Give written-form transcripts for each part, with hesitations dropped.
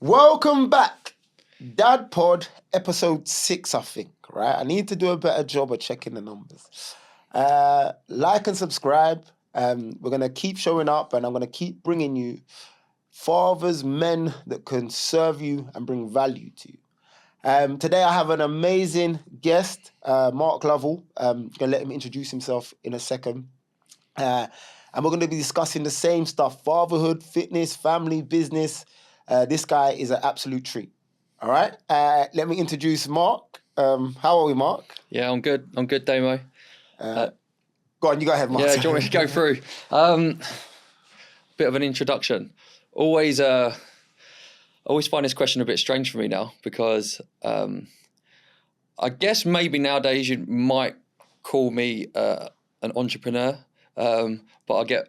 Welcome back. DadPod episode 6, I think, right? I need to do a better job of checking the numbers. Like and subscribe. We're going to keep showing up and I'm going to keep bringing you fathers, men that can serve you and bring value to you. Today I have an amazing guest, Mark Lovell. I'm going to let him introduce himself in a second. And we're going to be discussing the same stuff: fatherhood, fitness, family, business. This guy is an absolute treat. All right. Let me introduce Mark. How are we, Mark? Yeah, I'm good. I'm good, Damo. Go on, you go ahead, Mark. Yeah, do you want me to go through? Bit of an introduction. Always find this question a bit strange for me now because I guess maybe nowadays you might call me an entrepreneur, but I get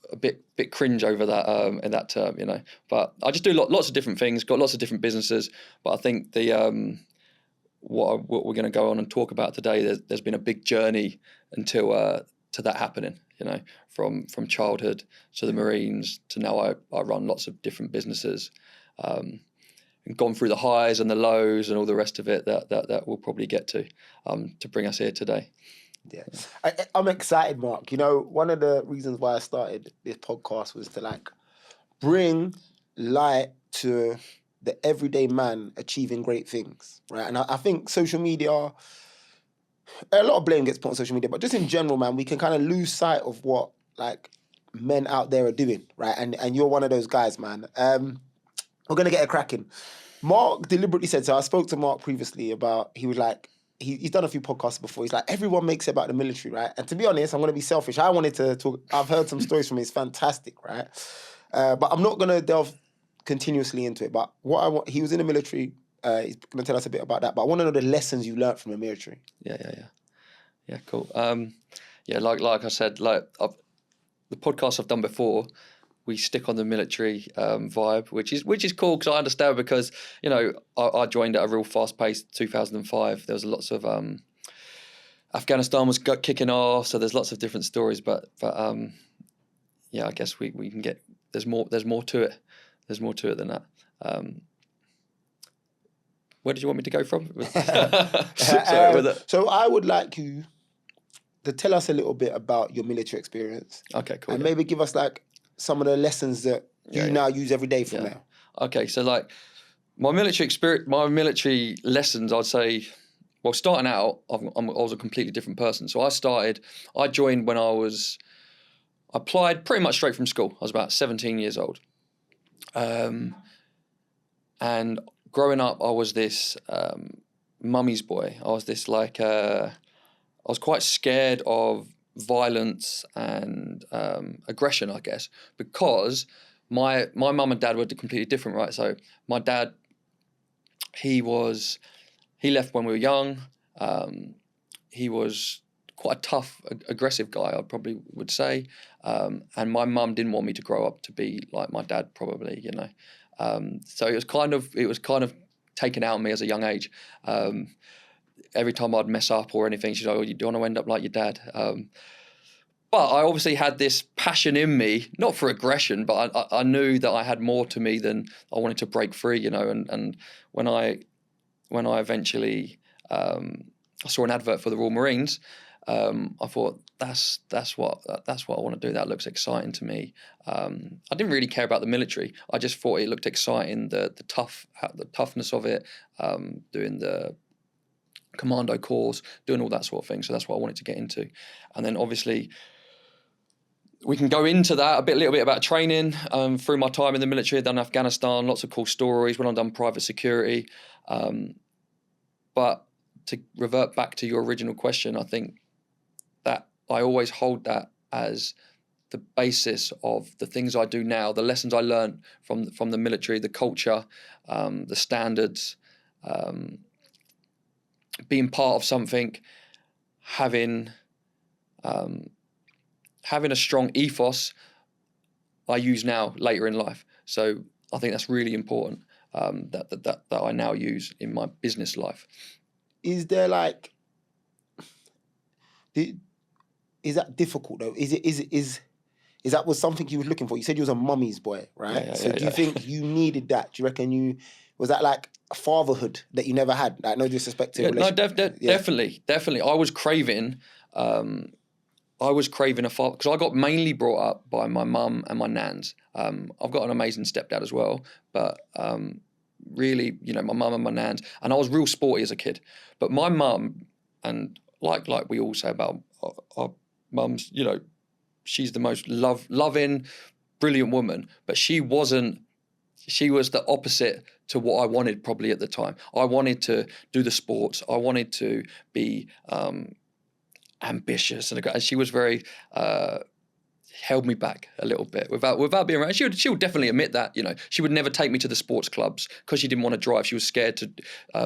a bit cringe over that in that term, you know. But I just do lots of different things, got lots of different businesses. But I think the what we're going to go on and talk about today, there's been a big journey until to that happening, you know, from childhood to the Marines to now I run lots of different businesses, and gone through the highs and the lows and all the rest of it that we'll probably get to bring us here today. Yeah, I'm excited, Mark. You know, one of the reasons why I started this podcast was to bring light to the everyday man achieving great things, right? And I think social media, a lot of blame gets put on social media, but just in general, man, we can kind of lose sight of what men out there are doing, right? And you're one of those guys, man. We're gonna get it cracking. Mark deliberately said, so I spoke to Mark previously about, he was like, he's done a few podcasts before. He's like, everyone makes it about the military, right? And to be honest, I'm going to be selfish. I wanted to talk. I've heard some stories from him. It's fantastic, right? But I'm not going to delve continuously into it. But what I want, he was in the military. He's going to tell us a bit about that. But I want to know the lessons you learned from the military. Yeah, cool. Like I said, the podcasts I've done before, we stick on the military vibe, which is cool because I understand, because you know I joined at a real fast pace. 2005, there was lots of Afghanistan was kicking off, so there's lots of different stories. But yeah, I guess we can get there's more to it. There's more to it than that. Where did you want me to go from? So I would like you to tell us a little bit about your military experience. Okay, cool. And maybe give us some of the lessons that you now use every day from there. Okay, so my military experience, my military lessons, I'd say, well, starting out, I was a completely different person. So I joined when I applied pretty much straight from school. I was about 17 years old. And growing up, I was this mummy's boy. I was this I was quite scared of violence and aggression, I guess, because my mum and dad were completely different, right? So my dad, he left when we were young. He was quite a tough, aggressive guy, I probably would say. And my mum didn't want me to grow up to be like my dad, probably, you know. So it was kind of taken out of me as a young age. Every time I'd mess up or anything, she'd say, "Oh, you don't want to end up like your dad." But I obviously had this passion in me, not for aggression, but I knew that I had more to me than I wanted to break free, you know. And when I eventually I saw an advert for the Royal Marines, I thought that's what I want to do. That looks exciting to me. I didn't really care about the military. I just thought it looked exciting, the toughness of it, doing the commando course, doing all that sort of thing. So that's what I wanted to get into. And then obviously we can go into that a little bit about training. Through my time in the military, I've done Afghanistan, lots of cool stories when I've done private security. But to revert back to your original question, I think that I always hold that as the basis of the things I do now, the lessons I learned from the military, the culture, the standards, being part of something, having a strong ethos I use now later in life. So I think that's really important, that I now use in my business life. Is there is that difficult though? Is is that was something you were looking for? You said you was a mummy's boy, right? Yeah, So do you yeah. think you needed that? Do you reckon was that like a fatherhood that you never had? Like, no disrespect to Yeah, no, yeah. definitely. I was craving a father because I got mainly brought up by my mum and my nans. I've got an amazing stepdad as well, but really, you know, my mum and my nans, and I was real sporty as a kid. But my mum, and like we all say about our mums, you know, she's the most loving, brilliant woman, but she wasn't. She was the opposite to what I wanted probably at the time. I wanted to do the sports. I wanted to be ambitious, and she was very held me back a little bit without being around. She would definitely admit that, you know, she would never take me to the sports clubs because she didn't want to drive. She was scared to.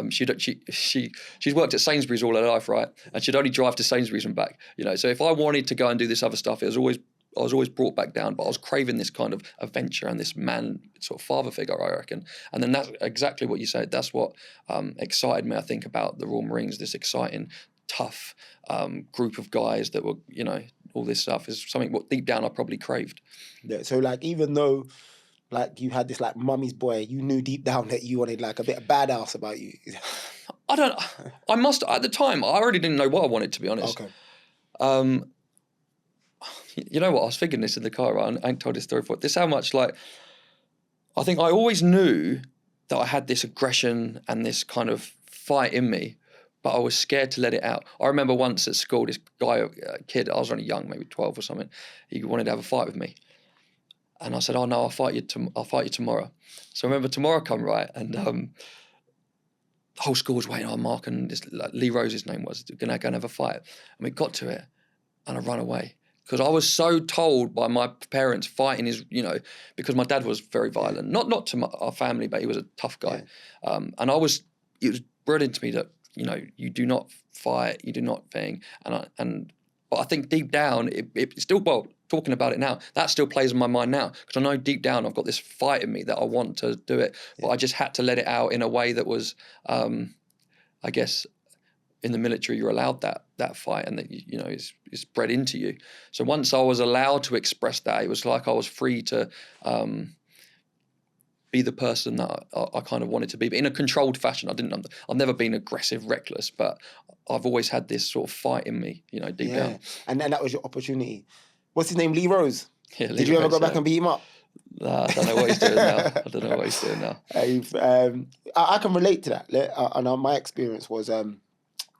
She's worked at Sainsbury's all her life, right? And she'd only drive to Sainsbury's and back. You know, so if I wanted to go and do this other stuff, I was always brought back down. But I was craving this kind of adventure and this man sort of father figure, I reckon. And then that's exactly what you said. That's what excited me, I think, about the Royal Marines. This exciting, tough group of guys that were, you know, all this stuff is something what deep down I probably craved. Yeah. So like, even though like you had this like mummy's boy, you knew deep down that you wanted like a bit of badass about you. I must, at the time, I already didn't know what I wanted, to be honest. Okay. You know what, I was figuring this in the car, right? I ain't told this story before. This is how much, like, I think I always knew that I had this aggression and this kind of fight in me, but I was scared to let it out. I remember once at school, this guy, kid, I was only young, maybe 12 or something, he wanted to have a fight with me. And I said, oh no, I'll fight you tomorrow. So I remember tomorrow come, right? And the whole school was waiting on Mark, and this, like, Lee Rose's name was, gonna go and have a fight. And we got to it, and I ran away. Because I was so told by my parents fighting is, you know, because my dad was very violent. Not to our family, but he was a tough guy. Yeah. And it was brilliant to me that, you know, you do not fight, you do not thing. But I think deep down, it still, well, talking about it now, that still plays in my mind now. Because I know deep down I've got this fight in me that I want to do it. But I just had to let it out in a way that was, I guess, in the military, you're allowed that fight, and that, you know, is bred into you. So once I was allowed to express that, it was like I was free to be the person that I kind of wanted to be, but in a controlled fashion. I've never been aggressive, reckless, but I've always had this sort of fight in me, you know, deep down. And then that was your opportunity. What's his name? Lee Rose. Yeah, Lee Did you ever Rose, go back and beat him up? Nah, I don't know what he's doing now. I can relate to that. And my experience was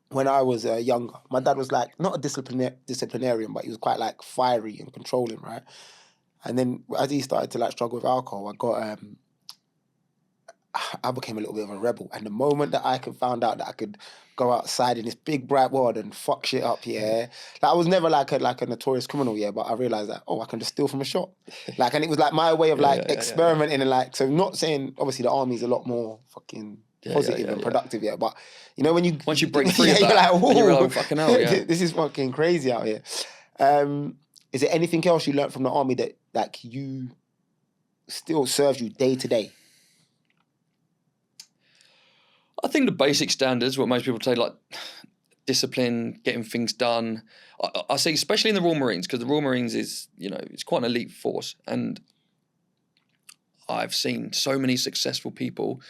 when I was younger, my dad was like not a disciplinarian, but he was quite like fiery and controlling, right? And then as he started to like struggle with alcohol, I became a little bit of a rebel. And the moment that I found out that I could go outside in this big bright world and fuck shit up, like, I was never like a notorious criminal, but I realized that, I can just steal from a shop. Like, and it was like my way of experimenting and like, so not saying obviously the army's a lot more fucking positive and productive, but you know, once you break free of that, you're like, and you realize, fucking hell, this is fucking crazy out here. Is there anything else you learned from the army that like you still serves you day to day? I think the basic standards, what most people say, like discipline, getting things done. I say, especially in the Royal Marines, because the Royal Marines is, you know, it's quite an elite force, and I've seen so many successful people.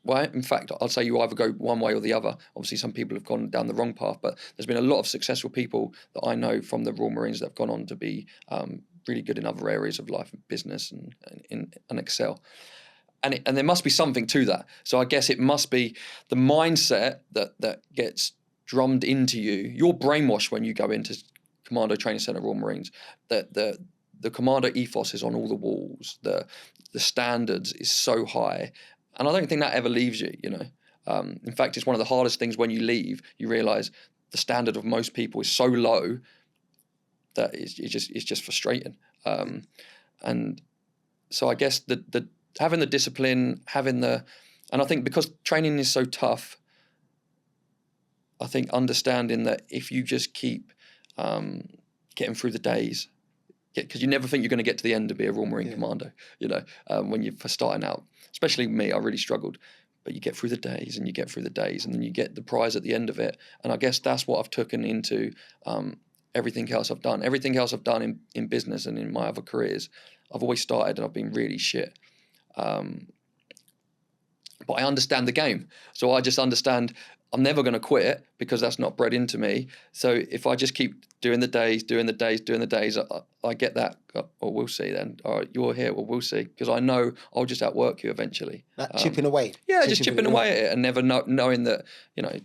Well, in fact, I'd say you either go one way or the other. Obviously, some people have gone down the wrong path, but there's been a lot of successful people that I know from the Royal Marines that have gone on to be really good in other areas of life and business and excel. And there must be something to that. So I guess it must be the mindset that gets drummed into you. You're brainwashed when you go into Commando Training Center, Royal Marines. That the Commando ethos is on all the walls. The standards is so high. And I don't think that ever leaves you, you know. In fact, it's one of the hardest things when you leave. You realise the standard of most people is so low that it's just frustrating. And so I guess the having the discipline, and I think because training is so tough, I think understanding that if you just keep getting through the days, because you never think you're going to get to the end to be a Royal Marine Commando, you know, when you're first starting out. Especially me, I really struggled. But you get through the days and then you get the prize at the end of it. And I guess that's what I've taken into everything else I've done. Everything else I've done in business and in my other careers, I've always started and I've been really shit. But I understand the game. So I just understand I'm never going to quit because that's not bred into me. So if I just keep doing the days, I get that. Well, we'll see then. All right, you're here. Well, we'll see. Because I know I'll just outwork you eventually. Like chipping away. Yeah, just chipping away at it and never knowing that, you know, you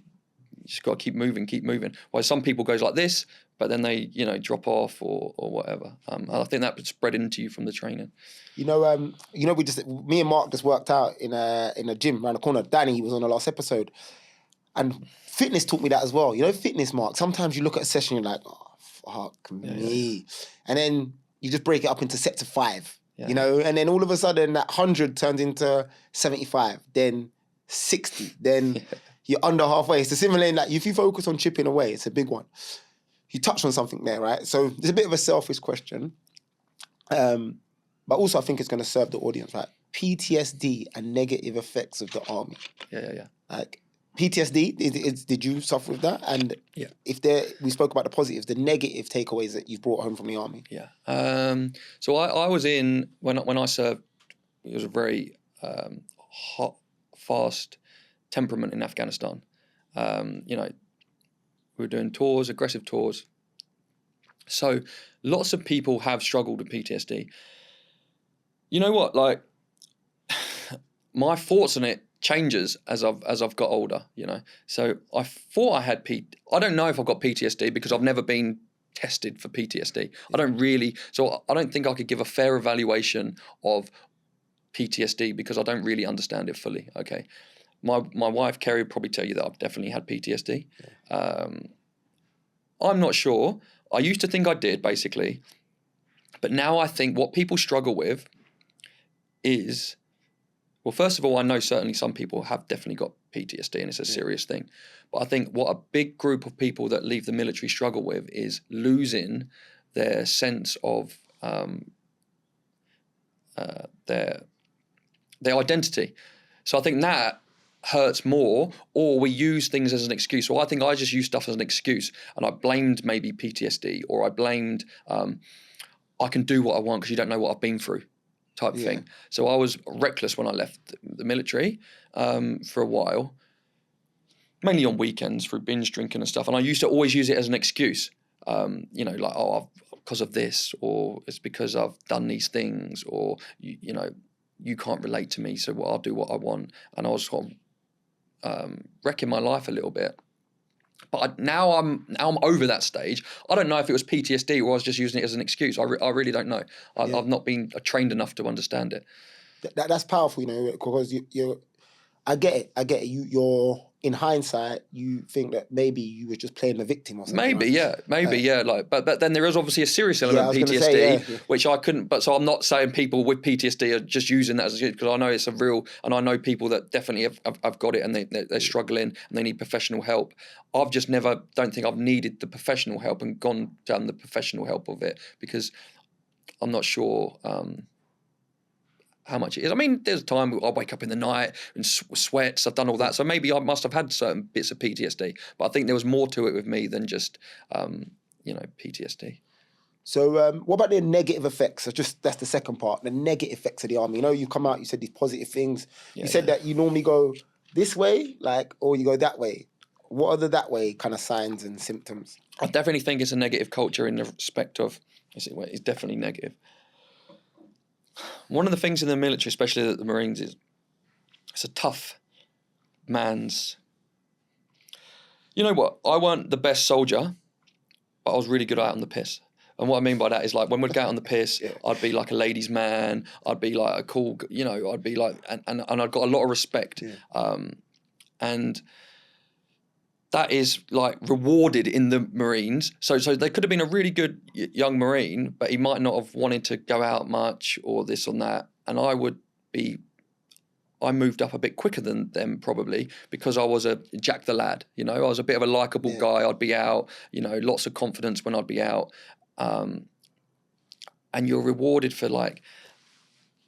just got to keep moving. While some people goes like this, but then they, you know, drop off or whatever. I think that would spread into you from the training. You know, me and Mark just worked out in a gym around the corner. Danny was on the last episode, and fitness taught me that as well. You know, fitness, Mark. Sometimes you look at a session, you're like, oh fuck me, and then you just break it up into sets of 5. Yeah. You know, and then all of a sudden that 100 turns into 75, then 60, then you're under halfway. It's a similar in that if you focus on chipping away, it's a big one. You touched on something there, right? So it's a bit of a selfish question. But also I think it's going to serve the audience, right? PTSD and negative effects of the army. Yeah. Like PTSD, did you suffer with that? And yeah, we spoke about the positives, the negative takeaways that you've brought home from the army. Yeah. So I was in, when I served, it was a very hot, fast temperament in Afghanistan. You know, we were doing tours, aggressive tours. So lots of people have struggled with PTSD. You know what? Like, my thoughts on it changes as I've got older. You know, so I thought I had I don't know if I've got PTSD because I've never been tested for PTSD. I don't really. So I don't think I could give a fair evaluation of PTSD because I don't really understand it fully. Okay, my wife Kerry would probably tell you that I've definitely had PTSD. Yeah. I'm not sure. I used to think I did, basically, but now I think what people struggle with is, well, first of all, I know certainly some people have definitely got PTSD and it's a serious thing. But I think what a big group of people that leave the military struggle with is losing their sense of their identity. So I think that hurts more, or we use things as an excuse. So I think I just used stuff as an excuse and I blamed maybe PTSD, or I blamed I can do what I want because you don't know what I've been through type thing. So I was reckless when I left the military for a while, mainly on weekends through binge drinking and stuff. And I used to always use it as an excuse, you know, like, oh, because of this, or it's because I've done these things, or, you know, you can't relate to me, so I'll do what I want. And I was sort of wrecking my life a little bit. But now I'm over that stage. I don't know if it was PTSD or I was just using it as an excuse. I really don't know. I've not been trained enough to understand it. That's powerful, you know, because I get it. You're in hindsight, you think that maybe you were just playing the victim or something. Maybe, yeah. Like, but then there is obviously a serious element of PTSD, which I couldn't. But so I'm not saying people with PTSD are just using that as a, because I know it's a real, and I know people that definitely have got it and they're struggling and they need professional help. I've just don't think I've needed the professional help and gone down the professional help of it because I'm not sure. How much it is. I mean, there's a time I wake up in the night and sweats. I've done all that. So maybe I must have had certain bits of PTSD. But I think there was more to it with me than just, you know, PTSD. So what about the negative effects? So that's the second part, the negative effects of the army. You know, you come out, you said these positive things. You said that you normally go this way, like, or you go that way. What are the that way kind of signs and symptoms? I definitely think it's a negative culture in the respect of, it's definitely negative. One of the things in the military, especially the Marines, is it's a tough man's. You know what? I weren't the best soldier, but I was really good out on the piss. And what I mean by that is, like, when we'd go out on the piss, I'd be like a ladies' man. I'd be like a cool, you know, I'd be like, and I'd got a lot of respect. Yeah. And that is like rewarded in the Marines. So they could have been a really good young Marine, but he might not have wanted to go out much or this or that. And I moved up a bit quicker than them probably because I was a Jack the Lad, you know, I was a bit of a likable guy. I'd be out, you know, lots of confidence when I'd be out. And you're rewarded for like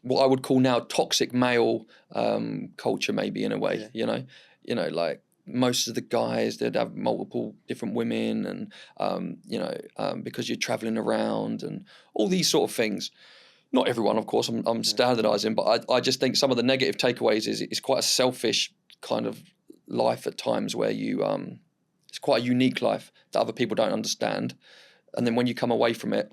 what I would call now toxic male culture, maybe in a way, you know, like, most of the guys, they'd have multiple different women, and because you're traveling around and all these sort of things. Not everyone, of course, I'm standardizing, but I just think some of the negative takeaways is it's quite a selfish kind of life at times, where you it's quite a unique life that other people don't understand, and then when you come away from it,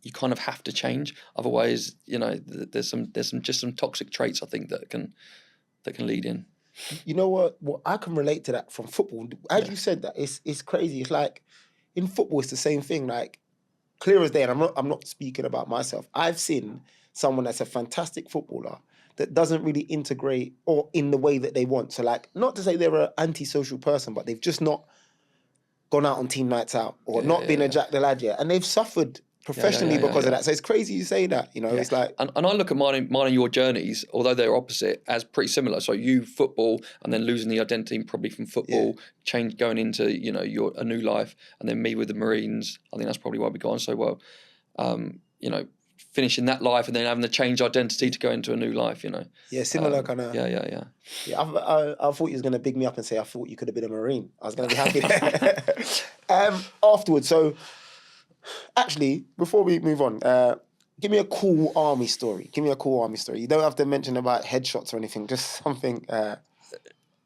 you kind of have to change. Otherwise, there's some toxic traits, I think, that can lead in. You know what? Well, I can relate to that from football. As you said that, it's crazy. It's like in football, it's the same thing. Like clear as day, and I'm not speaking about myself. I've seen someone that's a fantastic footballer that doesn't really integrate or in the way that they want. So like, not to say they're an antisocial person, but they've just not gone out on team nights out or not been a Jack the Lad yet, and they've suffered professionally because of that. So it's crazy you say that, it's like... And I look at mine and your journeys, although they're opposite, as pretty similar. So you football and then losing the identity probably from football, change going into, a new life, and then me with the Marines. I think that's probably why we got on so well. Finishing that life and then having to change identity to go into a new life, Yeah, similar kind of... Yeah, I thought you was going to big me up and say, I thought you could have been a Marine. I was going to be happy there. Afterwards, so... Actually, before we move on, give me a cool army story. You don't have to mention about headshots or anything, just something...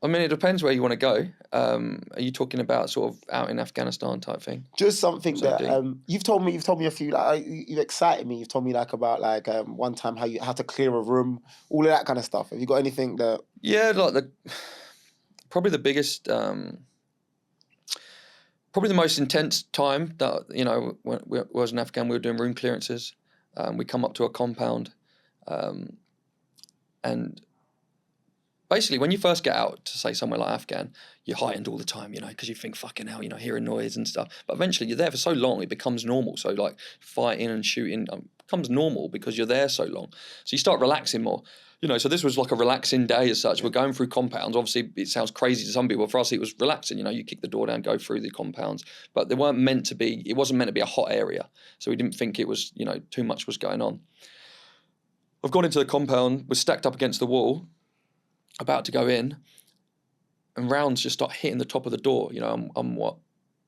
I mean, it depends where you want to go. Are you talking about sort of out in Afghanistan type thing? Just something that you've told me a few. Like you've excited me. You've told me like about like one time how you had to clear a room, all of that kind of stuff. Have you got anything that? Yeah, like probably the biggest, probably the most intense time that when we was in Afghan, we were doing room clearances. We come up to a compound, and basically, when you first get out to say somewhere like Afghan, you're heightened all the time, because you think fucking hell, hearing noise and stuff. But eventually, you're there for so long, it becomes normal. So like fighting and shooting becomes normal because you're there so long. So you start relaxing more. So this was like a relaxing day as such. We're going through compounds. Obviously, it sounds crazy to some people. For us, it was relaxing. You kick the door down, go through the compounds. But it wasn't meant to be a hot area. So we didn't think it was, too much was going on. I've gone into the compound. We're stacked up against the wall, about to go in, and rounds just start hitting the top of the door. I'm what,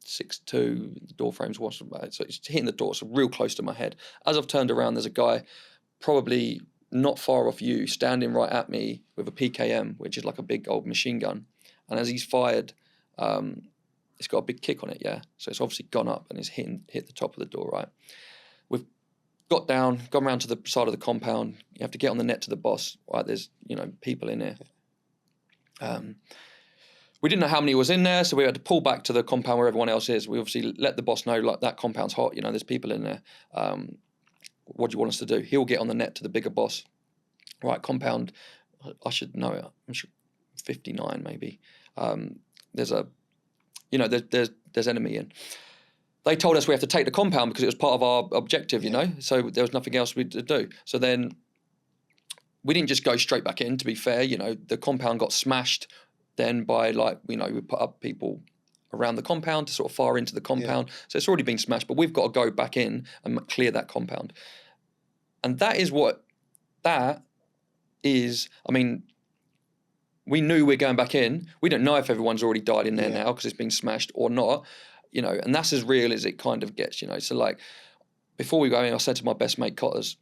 6'2", the door frame's what's about, so it's hitting the door, so real close to my head. As I've turned around, there's a guy probably not far off you, standing right at me with a PKM, which is like a big old machine gun. And as he's fired, it's got a big kick on it, yeah. So it's obviously gone up and it's hit the top of the door, right? We've got down, gone around to the side of the compound. You have to get on the net to the boss, right? There's, people in here. We didn't know how many was in there, so we had to pull back to the compound where everyone else is. We obviously let the boss know, like, that compound's hot, there's people in there. What do you want us to do? He'll get on the net to the bigger boss. Right, compound, I should know it. I'm sure 59 maybe. There's there's enemy in. They told us we have to take the compound because it was part of our objective, so there was nothing else we to do. So then we didn't just go straight back in, to be fair. The compound got smashed then by we put up people around the compound to sort of far into the compound. Yeah. So it's already been smashed, but we've got to go back in and clear that compound. And that is, I mean, we knew we're going back in. We don't know if everyone's already died in there now because it's been smashed or not, and that's as real as it kind of gets, So like, before we go in, I said to my best mate, Cotters,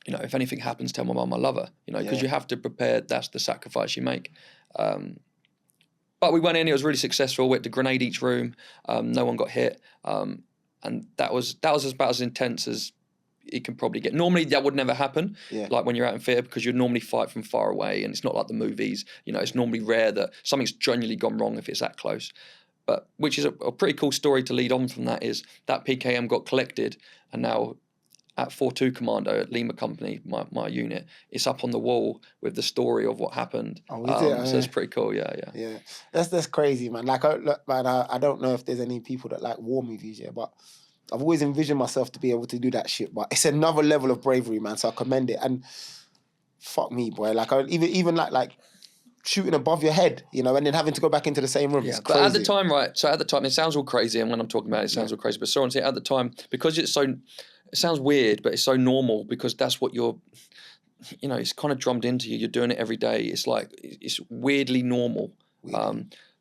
if anything happens, tell my mum I love her, because you have to prepare, that's the sacrifice you make. But we went in, it was really successful. We had to grenade each room. No one got hit. And that was about as intense as it can probably get. Normally that would never happen, like when you're out in theatre, because you'd normally fight from far away, and it's not like the movies. It's normally rare that something's genuinely gone wrong if it's that close. But which is a pretty cool story to lead on from that is that PKM got collected, and now at 4-2 Commando at Lima Company, my unit, it's up on the wall with the story of what happened. So it's pretty cool, yeah. That's crazy, man. Like, I don't know if there's any people that like war movies, but I've always envisioned myself to be able to do that shit. But it's another level of bravery, man. So I commend it. And fuck me, boy. Like, even like shooting above your head, and then having to go back into the same room. It's crazy. But at the time, right? So at the time, it sounds all crazy, and when I'm talking about it, it sounds all crazy. But honestly, at the time, because it sounds weird, but it's so normal because that's what you're, it's kind of drummed into you. You're doing it every day. It's like, it's weirdly normal.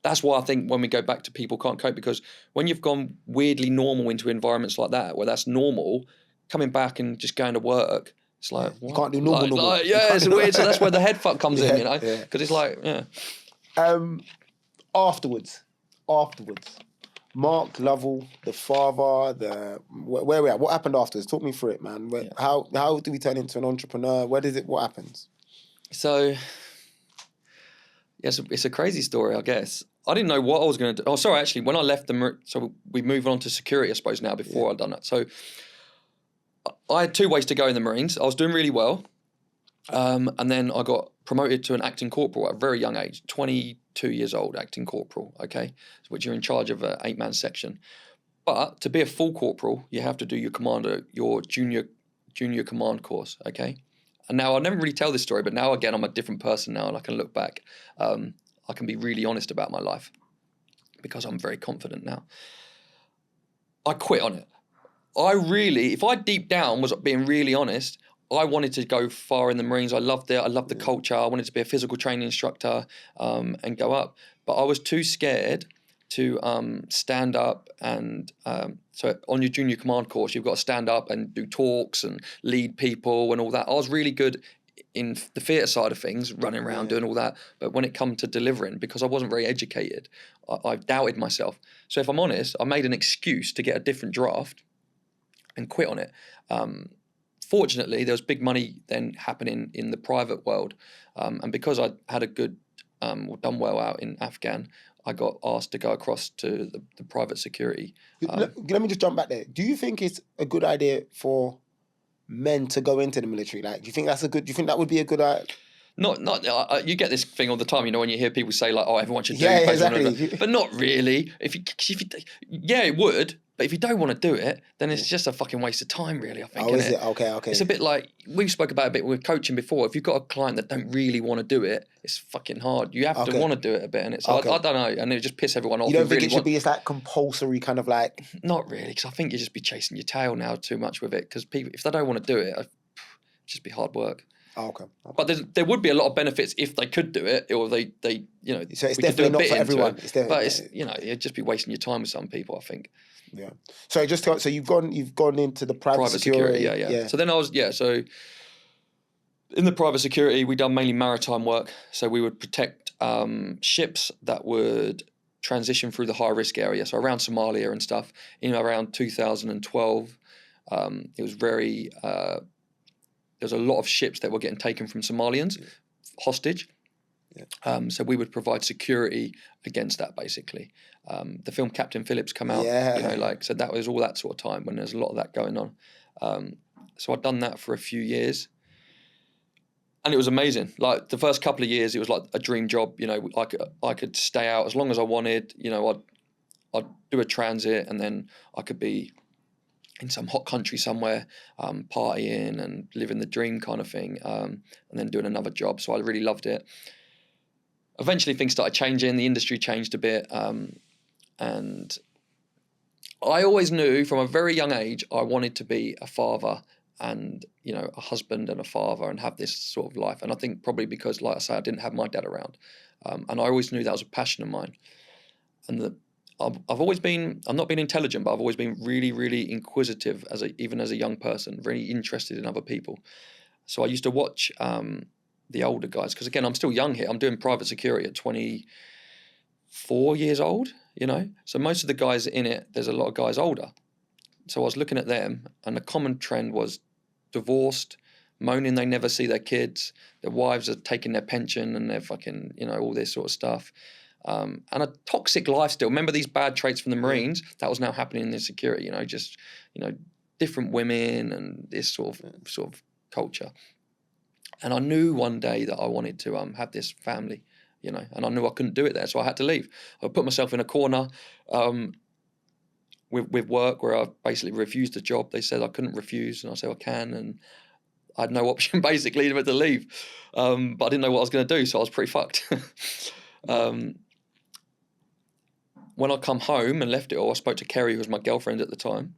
That's why I think when we go back to people can't cope, because when you've gone weirdly normal into environments like that, where that's normal, coming back and just going to work, it's like, what? You can't do normal. It's weird. So that's where the head fuck comes in, you know? Yeah. Because it's like, Afterwards, Mark Lovell, the father, where we at? What happened afterwards? Talk me through it, man. How do we turn into an entrepreneur? What happens? So, yes, it's a crazy story, I guess. I didn't know what I was going to do. Oh, sorry, actually, when I left so we move on to security, I suppose, now, before I'd done that. So I had 2 ways to go in the Marines. I was doing really well. And then I got promoted to an acting corporal at a very young age, 22 years old, acting corporal, okay, which you're in charge of an 8-man section. But to be a full corporal, you have to do your junior command course, okay? And now I never really tell this story, but now again, I'm a different person now, and I can look back. I can be really honest about my life because I'm very confident now. I quit on it. If I deep down was being really honest, I wanted to go far in the Marines. I loved it. I loved the culture. I wanted to be a physical training instructor and go up. But I was too scared to stand up and so on your junior command course, you've got to stand up and do talks and lead people and all that. I was really good in the theatre side of things, running around doing all that. But when it come to delivering, because I wasn't very educated, I doubted myself. So if I'm honest, I made an excuse to get a different draft and quit on it. Fortunately, there was big money then happening in the private world. And because I had a good, done well out in Afghan, I got asked to go across to the private security. Let me just jump back there. Do you think it's a good idea for men to go into the military? Like, do you think that would be a good idea? You get this thing all the time, you know, when you hear people say like, "Oh, everyone should do it." Yeah, exactly. But not really. It would. But if you don't want to do it, then it's just a fucking waste of time, really, I think. Oh, is it? Okay. It's a bit like, we spoke about it a bit with coaching before. If you've got a client that don't really want to do it, it's fucking hard. You have to want to do it a bit. And it's, I don't know, and it just piss everyone off. You don't think it should be that compulsory kind of like... Not really, because I think you just be chasing your tail now too much with it. Because people, if they don't want to do it, it'd just be hard work. Oh, okay. But there would be a lot of benefits if they could do it, or they you know. So it's definitely not for everyone. You'd just be wasting your time with some people, I think. Yeah. So you've gone into the private security. Yeah. So then so in the private security, we done mainly maritime work. So we would protect ships that would transition through the high risk area. So around Somalia and stuff. Around 2012, it was very. There's a lot of ships that were getting taken from Somalians, hostage. Yeah. So we would provide security against that, basically. The film Captain Phillips come out, so that was all that sort of time when there's a lot of that going on. So I'd done that for a few years, and it was amazing. Like the first couple of years, it was like a dream job. I could stay out as long as I wanted. I'd do a transit, and then I could be in some hot country somewhere, partying and living the dream kind of thing, and then doing another job. So I really loved it. Eventually things started changing, the industry changed a bit, and I always knew from a very young age I wanted to be a father and, a husband and a father and have this sort of life. And I think probably because, like I say, I didn't have my dad around, and I always knew that was a passion of mine. And I've always been, I'm not being intelligent, but I've always been really, really inquisitive even as a young person, very interested in other people. So I used to watch the older guys, because again, I'm still young here. I'm doing private security at 24 years old, So most of the guys in it, there's a lot of guys older. So I was looking at them, and the common trend was divorced, moaning they never see their kids, their wives are taking their pension and they're fucking, all this sort of stuff. And a toxic lifestyle. Remember these bad traits from the Marines? That was now happening in the security, different women and this sort of culture. And I knew one day that I wanted to have this family, and I knew I couldn't do it there, so I had to leave. I put myself in a corner with work where I basically refused a job. They said I couldn't refuse, and I said I can, and I had no option basically but to leave. But I didn't know what I was going to do, so I was pretty fucked. When I come home and left it all, I spoke to Kerry, who was my girlfriend at the time.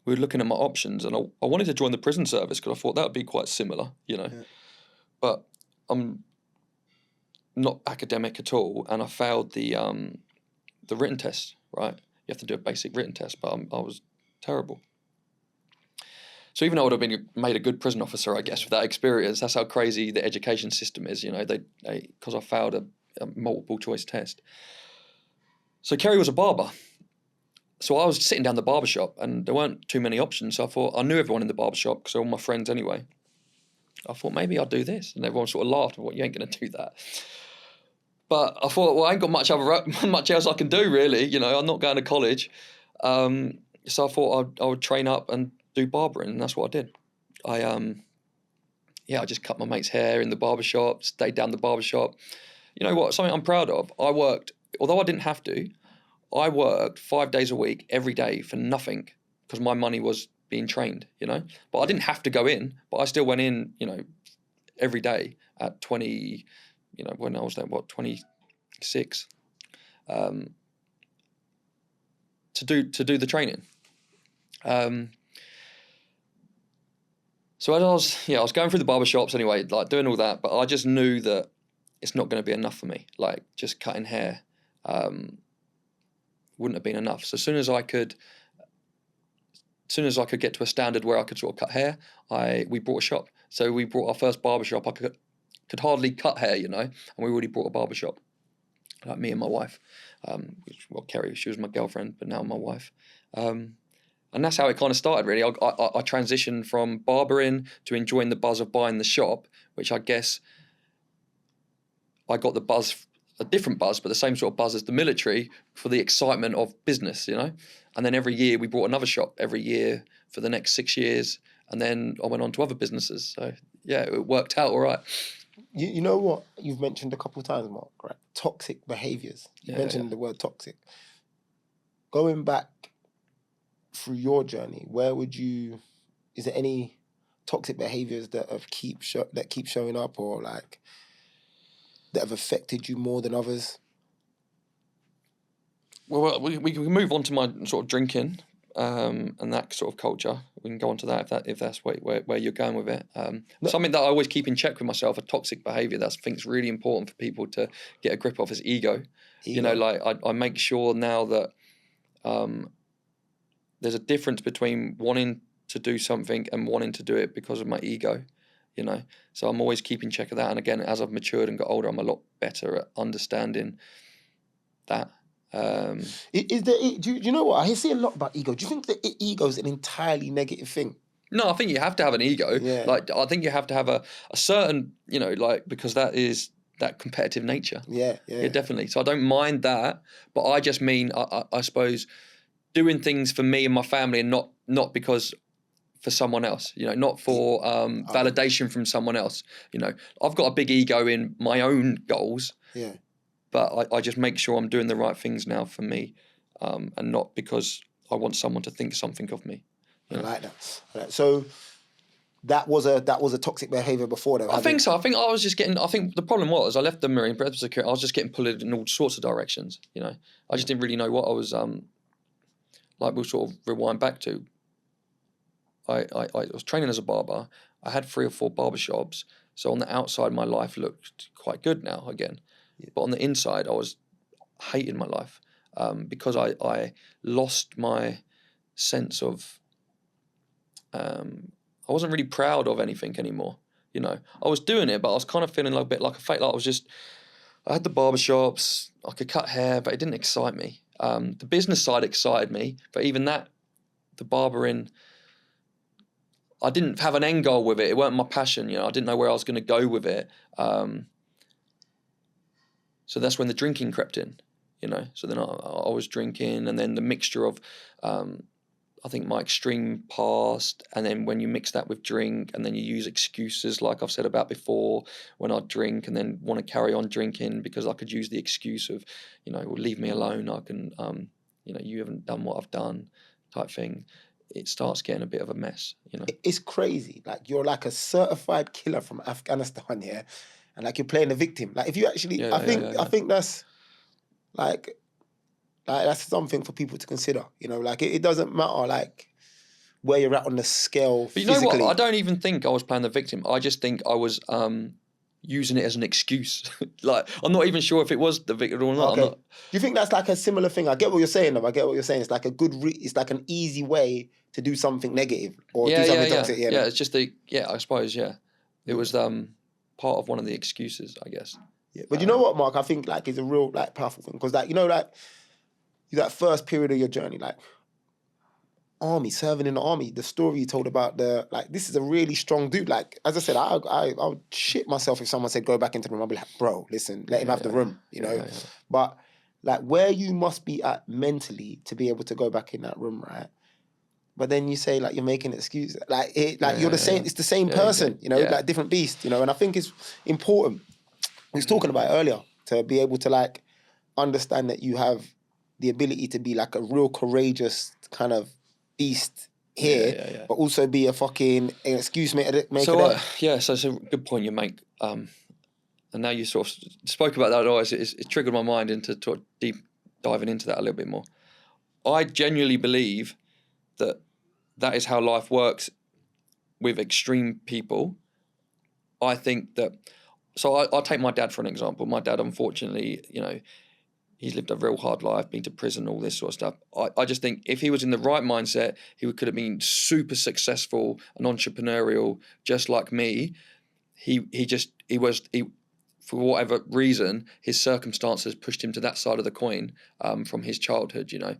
We were looking at my options, and I wanted to join the prison service because I thought that would be quite similar, Yeah. But not academic at all, and I failed the written test. Right, you have to do a basic written test, but I was terrible. So even though I would have been made a good prison officer, I guess, with that experience, that's how crazy the education system is. You know, they because I failed a multiple choice test. So Kerry was a barber. So I was sitting down the barber shop, and there weren't too many options. So I thought, I knew everyone in the barber shop because they're all my friends anyway. I thought maybe I'll do this, and everyone sort of laughed. What, you ain't going to do that? But I thought, well, I ain't got much else I can do really. You know, I'm not going to college. So I thought I would train up and do barbering, and that's what I did. I just cut my mate's hair in the barbershop, stayed down the barbershop. You know what, something I'm proud of, I worked, although I didn't have to, I worked 5 days a week, every day for nothing, because my money was being trained, you know. But I didn't have to go in, but I still went in, you know, every day at 20, you know, when I was there, 26, to do the training. So I was going through the barbershops anyway, like doing all that, but I just knew that it's not going to be enough for me. Like just cutting hair wouldn't have been enough. So as soon as I could get to a standard where I could sort of cut hair, we brought a shop. So we brought our first barbershop. I could hardly cut hair, you know, and we already brought a barbershop. Like me and my wife, Kerry, she was my girlfriend, but now my wife. And that's how it kind of started, really. I transitioned from barbering to enjoying the buzz of buying the shop, which I guess I got the buzz, a different buzz, but the same sort of buzz as the military for the excitement of business, you know? And then every year we bought another shop, every year for the next 6 years. And then I went on to other businesses. So, yeah, it worked out all right. You know what you've mentioned a couple of times, Mark, right? Toxic behaviours. You mentioned the word toxic. Going back through your journey, is there any toxic behaviours that keep showing up, or like that have affected you more than others? Well, we can move on to my sort of drinking and that sort of culture. We can go on to that if that's where you're going with it. Something that I always keep in check with myself, a toxic behaviour that I think is really important for people to get a grip of, is ego. You know, like I make sure now that there's a difference between wanting to do something and wanting to do it because of my ego, you know. So I'm always keeping check of that. And again, as I've matured and got older, I'm a lot better at understanding that. Do you know what? I see a lot about ego. Do you think that ego is an entirely negative thing? No, I think you have to have an ego. Yeah. Like, I think you have to have a certain, you know, like, because that is that competitive nature. Yeah, definitely. So I don't mind that, but I just mean, I suppose, doing things for me and my family, and not because for someone else, you know, not for validation from someone else. You know, I've got a big ego in my own goals. Yeah. But I just make sure I'm doing the right things now for me, and not because I want someone to think something of me. You know? I like that. So that was a toxic behaviour before, though. I think so. I think the problem was I left the Marine Prep Security. I was just getting pulled in all sorts of directions. You know, I just didn't really know what I was. Like, we'll sort of rewind back to. I was training as a barber. I had 3 or 4 barbershops. So on the outside, my life looked quite good now again. Yeah. But on the inside, I was hating my life because I lost my sense of. I wasn't really proud of anything anymore. You know, I was doing it, but I was kind of feeling a bit like a fake. Like I had the barbershops, I could cut hair, but it didn't excite me. The business side excited me, but even that, the barbering, I didn't have an end goal with it. It weren't my passion, you know. I didn't know where I was going to go with it. So that's when the drinking crept in, you know. So then I was drinking, and then the mixture of, I think, my extreme past, and then when you mix that with drink, and then you use excuses like I've said about before, when I drink and then want to carry on drinking because I could use the excuse of, you know, well, leave me alone, I can, you know, you haven't done what I've done, type thing. It starts getting a bit of a mess, you know. It's crazy. Like, you're like a certified killer from Afghanistan, yeah, and like you're playing the victim. Like, if you actually, I think that's like that's something for people to consider. You know, like it doesn't matter like where you're at on the scale. But you know what? I don't even think I was playing the victim. I just think I was using it as an excuse. Like, I'm not even sure if it was the victim or not. Okay. I'm not. Do you think that's like a similar thing? I get what you're saying, though. I get what you're saying. It's like a good, it's like an easy way to do something negative or do something toxic. Yeah, It's just I suppose, it was part of one of the excuses, I guess. Yeah. But you know what, Mark? I think like it's a real like powerful thing because like, you know, like that first period of your journey, like army, serving in the army, the story you told about this is a really strong dude. Like, as I said, I would shit myself if someone said, go back into the room. I'd be like, bro, listen, let him have the room, you know? Yeah. But like where you must be at mentally to be able to go back in that room, right? But then you say like, you're making an excuse. Like, you're the same, it's the same person, you know, like different beast, you know? And I think it's important. We was talking about it earlier to be able to like understand that you have the ability to be like a real courageous kind of beast here, but also be a fucking excuse maker. So it's a good point you make. And now you sort of spoke about that. It triggered my mind into deep diving into that a little bit more. I genuinely believe that is how life works with extreme people. I think that. So I'll take my dad for an example. My dad, unfortunately, you know, he's lived a real hard life, been to prison, all this sort of stuff. I just think if he was in the right mindset, he could have been super successful and entrepreneurial, just like me. He was for whatever reason, his circumstances pushed him to that side of the coin from his childhood, you know.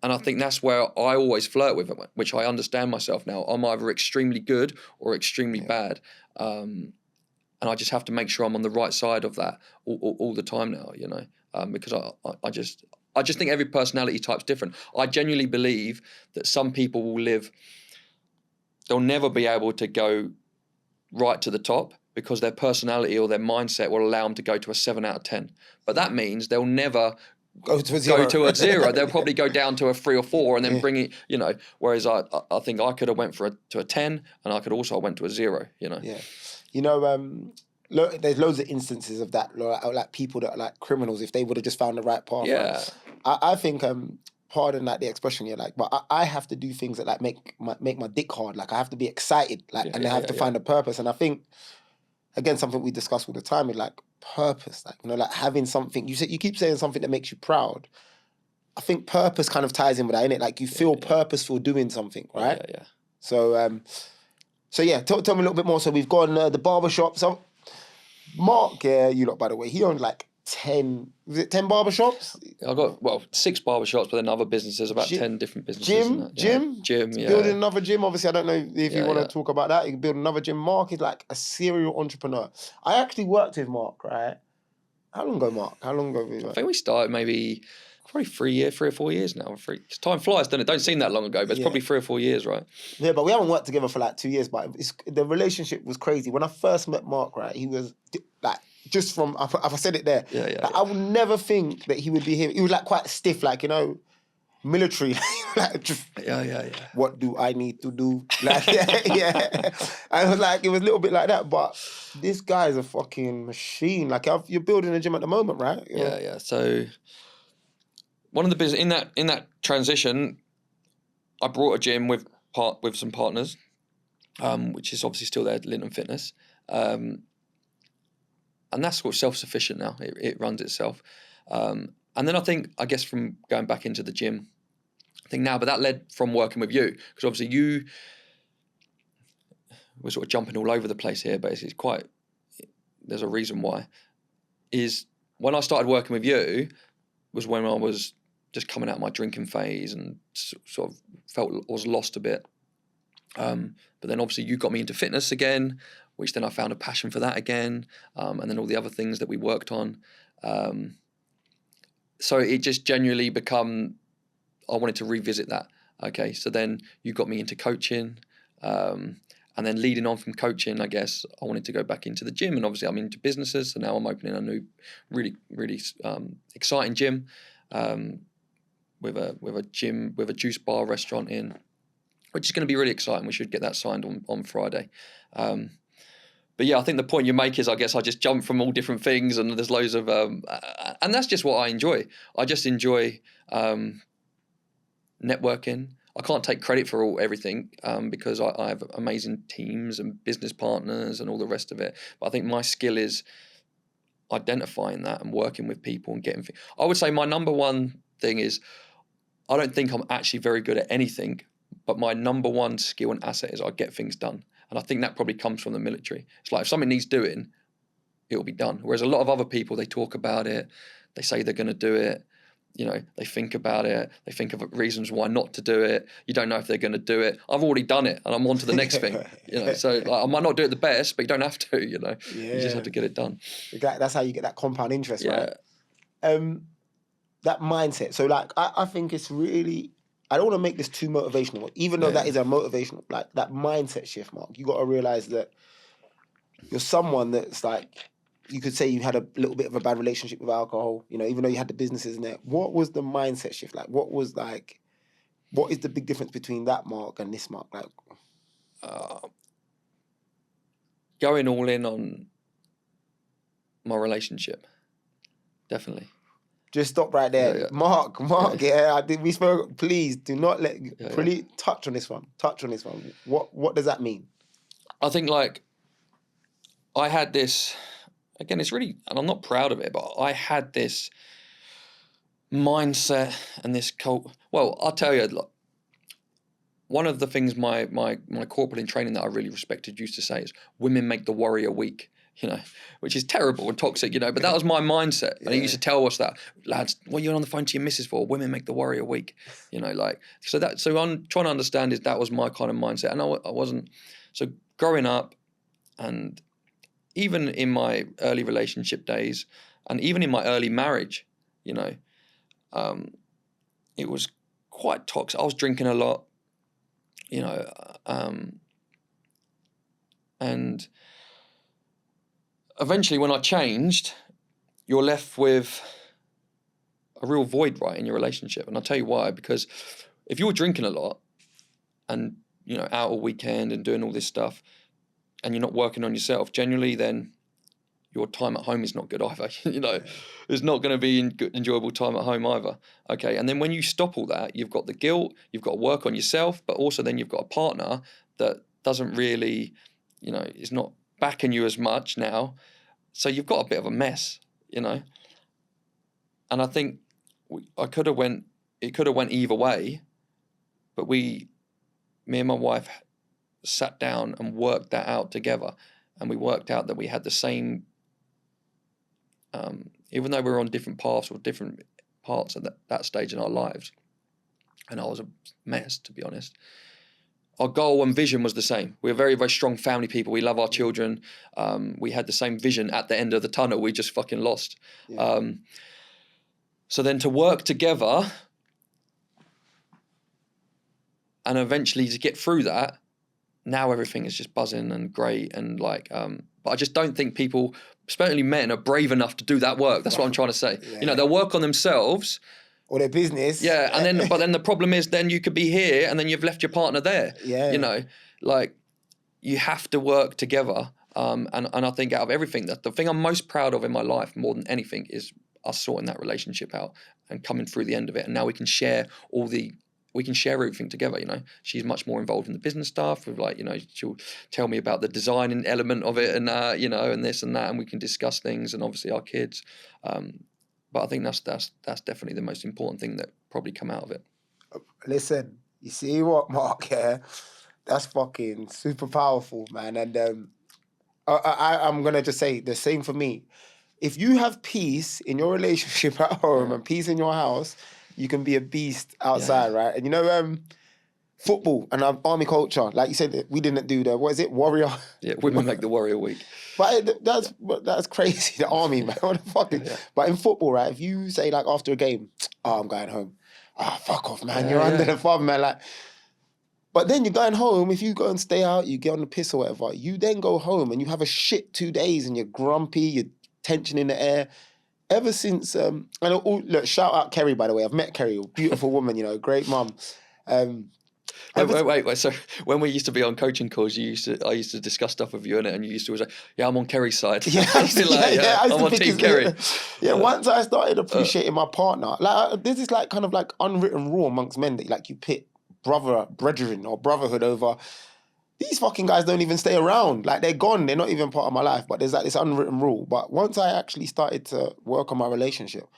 And I think that's where I always flirt with it, which I understand myself now. I'm either extremely good or extremely bad. And I just have to make sure I'm on the right side of that all the time now, you know. Because I just think every personality type's different. I genuinely believe that some people will they'll never be able to go right to the top because their personality or their mindset will allow them to go to a 7 out of 10. But that means they'll never go to a zero. They'll probably go down to a 3 or 4 and then bring it, you know. Whereas I think I could have went to a 10 and I could also went to a 0, you know. Yeah. You know, there's loads of instances of that, like people that are like criminals if they would have just found the right path. Yeah. Right? I think, pardon like the expression here, like, but I have to do things that like make my dick hard. Like I have to be excited, like, and I have to find a purpose. And I think, again, something we discuss all the time is like purpose. Like, you know, like having something. You keep saying something that makes you proud. I think purpose kind of ties in with that, innit? Like you feel purposeful doing something, right? Yeah. So, tell me a little bit more. So we've gone the barbershop. So Mark, you lot, by the way, he owned like 10 barbershops? I've got, 6 barbershops, but then other businesses, about 10 different businesses. Gym, yeah. Building another gym. Obviously, I don't know if you want to talk about that. You can build another gym. Mark is like a serial entrepreneur. I actually worked with Mark, right? How long ago, Mark? I think we started maybe probably 3 or 4 years now. Time flies, doesn't it? Don't seem that long ago, but it's probably 3 or 4 years, right? Yeah, but we haven't worked together for like 2 years, but the relationship was crazy. When I first met Mark, right, he was like, just from, I've said it there. Like, I would never think that he would be him. He was like quite stiff, like, you know, military. Like, just, what do I need to do? Like, I was like, it was a little bit like that, but this guy is a fucking machine. Like, you're building a gym at the moment, right? Yeah. So one of the business in that transition, I brought a gym with some partners, which is obviously still there, Linton Fitness. And that's sort of self-sufficient now. It runs itself. And then I guess from going back into the gym, I think now, but that led from working with you, because obviously we're sort of jumping all over the place here, but there's a reason why. Is when I started working with you was when I was just coming out of my drinking phase and sort of felt I was lost a bit. But then obviously you got me into fitness again, which then I found a passion for that again, and then all the other things that we worked on. So it just genuinely I wanted to revisit that. Okay, so then you got me into coaching, and then leading on from coaching, I guess, I wanted to go back into the gym, and obviously I'm into businesses, so now I'm opening a new, really, really exciting gym, with a juice bar restaurant in, which is going to be really exciting. We should get that signed on Friday. But yeah, I think the point you make is, I guess I just jump from all different things, and there's loads of, and that's just what I enjoy. I just enjoy networking. I can't take credit for everything because I have amazing teams and business partners and all the rest of it. But I think my skill is identifying that and working with people and getting. I would say my number one thing is I don't think I'm actually very good at anything, but my number one skill and asset is I get things done. And I think that probably comes from the military. It's like if something needs doing, it'll be done. Whereas a lot of other people, they talk about it, they say they're going to do it, you know, they think about it, they think of reasons why not to do it. You don't know if they're going to do it. I've already done it and I'm on to the next thing, you know. So like, I might not do it the best, but you don't have to, you know. You just have to get it done. That's how you get that compound interest, Yeah. right? That mindset. So like, I think it's really, I don't want to make this too motivational, even though that is a motivational, like that mindset shift, Mark. You got to realize that you're someone that's like, you could say you had a little bit of a bad relationship with alcohol, you know, even though you had the businesses in there. What was the mindset shift? Like, what is the big difference between that Mark and this Mark? Like, going all in on my relationship, definitely. Just stop right there. Yeah. Mark, we spoke, please do not touch on this one. What does that mean? I think like, I had this, again, it's really, and I'm not proud of it, but I had this mindset and this cult. Well, I'll tell you, look, one of the things my corporal in training that I really respected used to say is, women make the warrior weak, you know, which is terrible and toxic, you know, but that was my mindset. And he used to tell us that, lads, what are you on the phone to your missus for? Women make the warrior weak, you know, like, so I'm trying to understand is that was my kind of mindset. And I wasn't, so growing up and even in my early relationship days and even in my early marriage, you know, it was quite toxic. I was drinking a lot, you know, and eventually when I changed, you're left with a real void, right, in your relationship. And I'll tell you why, because if you're drinking a lot and, you know, out all weekend and doing all this stuff and you're not working on yourself, generally then your time at home is not good either. You know, it's not going to be enjoyable time at home either. Okay, and then when you stop all that, you've got the guilt, you've got to work on yourself, but also then you've got a partner that doesn't really, you know, is not backing you as much now. So you've got a bit of a mess, you know. And I think it could have went either way, but me and my wife sat down and worked that out together. And we worked out that we had the same, even though we were on different paths or different parts at that stage in our lives, and I was a mess, to be honest, our goal and vision was the same. We were very, very strong family people. We love our children. We had the same vision at the end of the tunnel. We just fucking lost. Yeah. So then to work together and eventually to get through that, now everything is just buzzing and great and like, but I just don't think people, especially men, are brave enough to do that work. That's what I'm trying to say. Yeah. You know, they'll work on themselves. Or their business. Yeah, and then, but then the problem is then you could be here and then you've left your partner there. Yeah. You know, like you have to work together. And I think out of everything, that the thing I'm most proud of in my life more than anything is us sorting that relationship out and coming through the end of it. And now we can share everything together, you know. She's much more involved in the business stuff with, like, you know, she'll tell me about the designing element of it and, you know, and this and that, and we can discuss things and obviously our kids. But I think that's definitely the most important thing that probably come out of it. Listen, you see what, Mark, yeah? That's fucking super powerful, man. And I'm going to just say the same for me. If you have peace in your relationship at home and peace in your house, you can be a beast outside, right? And you know, football and army culture, like you said, we didn't do what is it, warrior? Yeah, women make the warrior weak. But that's crazy, the army, man. What the fuck? Yeah. But in football, right, if you say like after a game, I'm going home. Fuck off, man. You're under the thumb, man. Like, but then you're going home, if you go and stay out, you get on the piss or whatever, you then go home and you have a shit 2 days and you're grumpy, you're tension in the air. Ever since, look, shout out Kerry, by the way. I've met Kerry, a beautiful woman, you know, great mum. Wait. So when we used to be on coaching calls, I used to discuss stuff with you in it, and you used to always say, "Yeah, I'm on Kerry's side." Yeah, I'm on Team Kerry. Yeah, once I started appreciating my partner, like this is like kind of like unwritten rule amongst men that like you pit brethren or brotherhood over. These fucking guys don't even stay around. Like, they're gone. They're not even part of my life. But there's like this unwritten rule. But once I actually started to work on my relationship,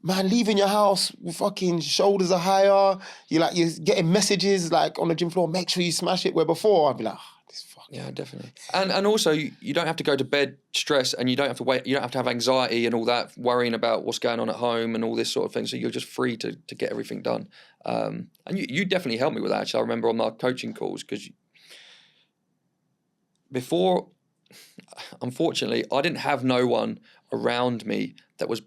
man, leaving your house with fucking shoulders are higher. You're getting messages like on the gym floor, make sure you smash it. Where before I'd be like, this fucking. Yeah, definitely. And also you don't have to go to bed stressed, and you don't have to wait. You don't have to have anxiety and all that, worrying about what's going on at home and all this sort of thing. So you're just free to get everything done. And you definitely helped me with that. Actually, I remember on my coaching calls, because before, unfortunately, I didn't have no one around me that was.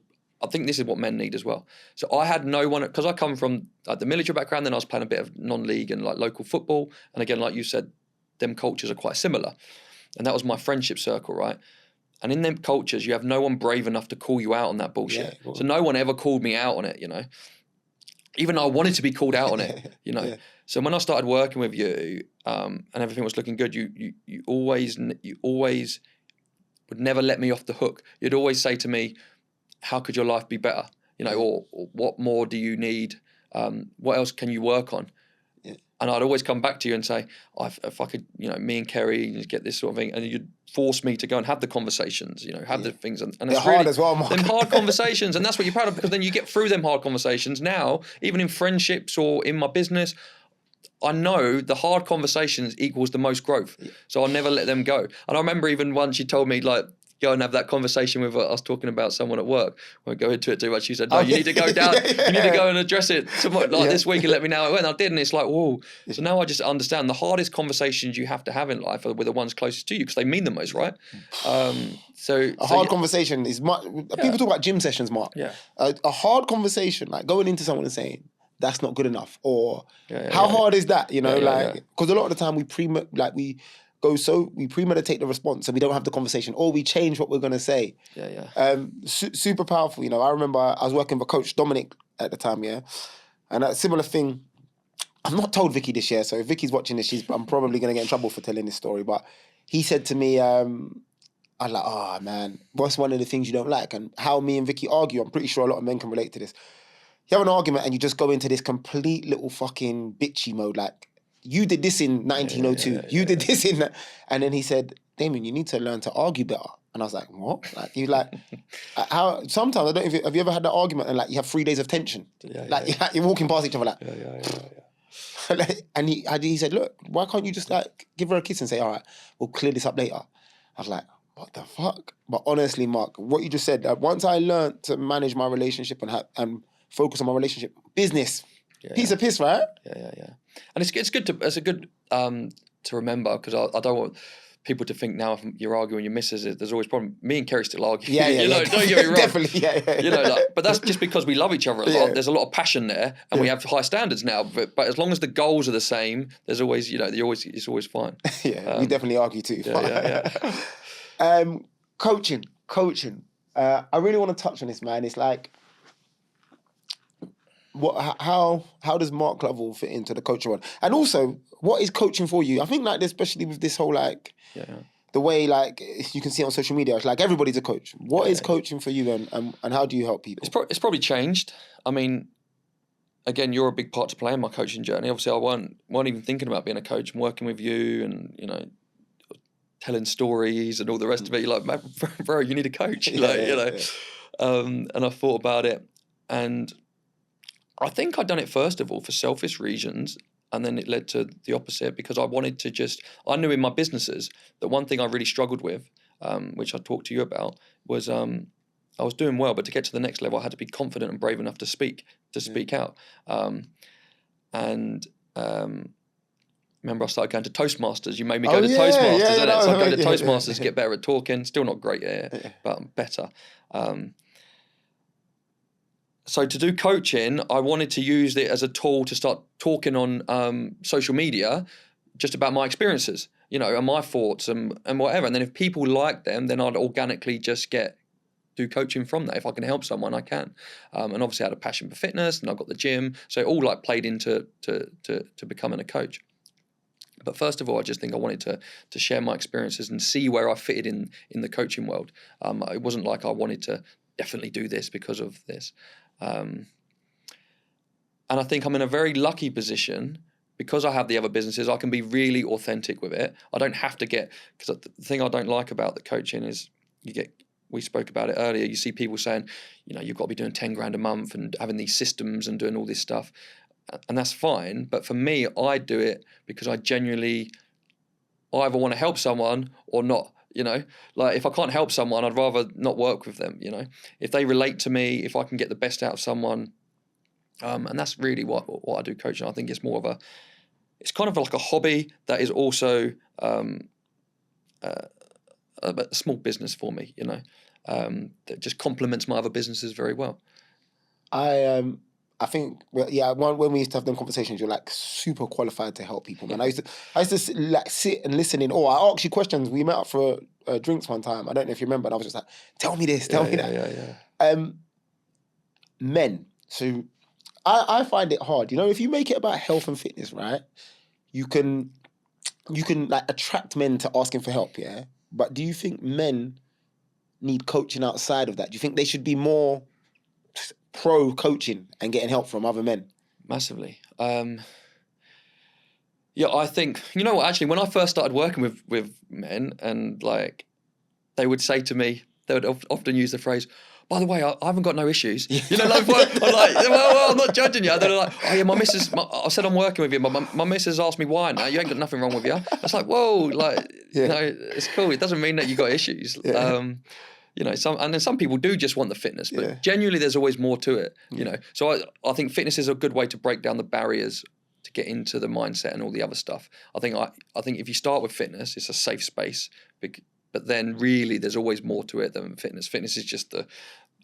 I think this is what men need as well. So I had no one, because I come from the military background, then I was playing a bit of non-league and like local football. And again, like you said, them cultures are quite similar. And that was my friendship circle, right? And in them cultures, you have no one brave enough to call you out on that bullshit. Yeah, so no one ever called me out on it, even though I wanted to be called out on it, Yeah. So when I started working with you, and everything was looking good, you always would never let me off the hook. You'd always say to me, how could your life be better? Or what more do you need? What else can you work on? Yeah. And I'd always come back to you and say, if I could, me and Kerry get this sort of thing, and you'd force me to go and have the conversations, have the things, and they're hard as well, Mark. Them hard conversations, and that's what you're proud of, because then you get through them hard conversations. Now, even in friendships or in my business, I know the hard conversations equals the most growth. Yeah. So I'll never let them go. And I remember even once you told me, like, go and have that conversation with us talking about someone at work. Won't go into it too much. She said, no, you need to go down. You need to go and address it tomorrow, this week, and let me know how it went. I did, and it's like, whoa. So now I just understand the hardest conversations you have to have in life are with the ones closest to you, because they mean the most, right? Hard conversation is much. People talk about gym sessions, Mark. Yeah. A hard conversation, like going into someone and saying, that's not good enough, or how hard is that? Because a lot of the time we premeditate the response, and we don't have the conversation, or we change what we're going to say. Super powerful. I remember I was working with Coach Dominic at the time, and a similar thing. I've not told Vicky this year, so if Vicky's watching this, I'm probably going to get in trouble for telling this story. But he said to me, I was like, oh man, what's one of the things you don't like? And how me and Vicky argue, I'm pretty sure a lot of men can relate to this. You have an argument and you just go into this complete little fucking bitchy mode, like, you did this in 1902. You did this in that. And then he said, Damien, you need to learn to argue better. And I was like, what? Like, you like, how, sometimes, I don't know, have you ever had that argument and like you have 3 days of tension? You're walking past each other like. And he said, look, why can't you just like give her a kiss and say, all right, we'll clear this up later? I was like, what the fuck? But honestly, Mark, what you just said, once I learned to manage my relationship and focus on my relationship, business, piece of piss, right? Yeah. And it's good to remember, because I don't want people to think now if you're arguing your missus, there's always a problem. Me and Kerry still argue. Don't get me wrong. Definitely, but that's just because we love each other a lot. There's a lot of passion there, and we have high standards now. But as long as the goals are the same, there's always, it's always fine. We definitely argue too. Coaching. I really want to touch on this, man. It's like, how does Mark Lovell fit into the coaching world? And also, what is coaching for you? I think like, especially with this whole like, the way like you can see on social media, it's like everybody's a coach. What is coaching for you, and how do you help people? It's probably changed. I mean, again, you're a big part to play in my coaching journey. Obviously, I weren't even thinking about being a coach. I'm working with you, and telling stories and all the rest of it. You're like, man, bro, you need a coach. And I thought about it, and I think I'd done it first of all for selfish reasons, and then it led to the opposite, because I wanted to I knew in my businesses that one thing I really struggled with, which I talked to you about, was I was doing well, but to get to the next level, I had to be confident and brave enough to speak out. Remember I started going to Toastmasters. You made me go to Toastmasters, innit? So I go to Toastmasters, get better at talking. Still not great at it, but better. So to do coaching, I wanted to use it as a tool to start talking on social media just about my experiences, and my thoughts and whatever. And then if people like them, then I'd organically just do coaching from that. If I can help someone, I can. And obviously I had a passion for fitness, and I've got the gym. So it all like played into to becoming a coach. But first of all, I just think I wanted to share my experiences and see where I fitted in the coaching world. It wasn't like I wanted to definitely do this because of this. And I think I'm in a very lucky position because I have the other businesses, I can be really authentic with it. I don't have to because the thing I don't like about the coaching is we spoke about it earlier, you see people saying, you've got to be doing 10 grand a month and having these systems and doing all this stuff. And that's fine. But for me, I do it because I genuinely either want to help someone or not. Like if I can't help someone, I'd rather not work with them. If they relate to me, if I can get the best out of someone, and that's really what I do coaching. I think it's it's kind of like a hobby that is also a small business for me. That just complements my other businesses very well. I think, when we used to have them conversations, you're like super qualified to help people, man. I used to sit and listen in. I asked you questions. We met up for drinks one time. I don't know if you remember. And I was just like, tell me this, tell me that. Yeah. Men. So I find it hard. If you make it about health and fitness, right? You can like attract men to asking for help, yeah? But do you think men need coaching outside of that? Do you think they should be more pro coaching and getting help from other men? Massively. I think, actually, when I first started working with men, and like they would say to me, they would often use the phrase, by the way, I haven't got no issues. I'm like, well, I'm not judging you. They're like, oh yeah, I said I'm working with you, but my missus asked me why. No, you ain't got nothing wrong with you. It's like, whoa, it's cool. It doesn't mean that you got issues. Yeah. Some people do just want the fitness, but genuinely there's always more to it, So I think fitness is a good way to break down the barriers to get into the mindset and all the other stuff. I think if you start with fitness, it's a safe space, but then really there's always more to it than fitness. Fitness is just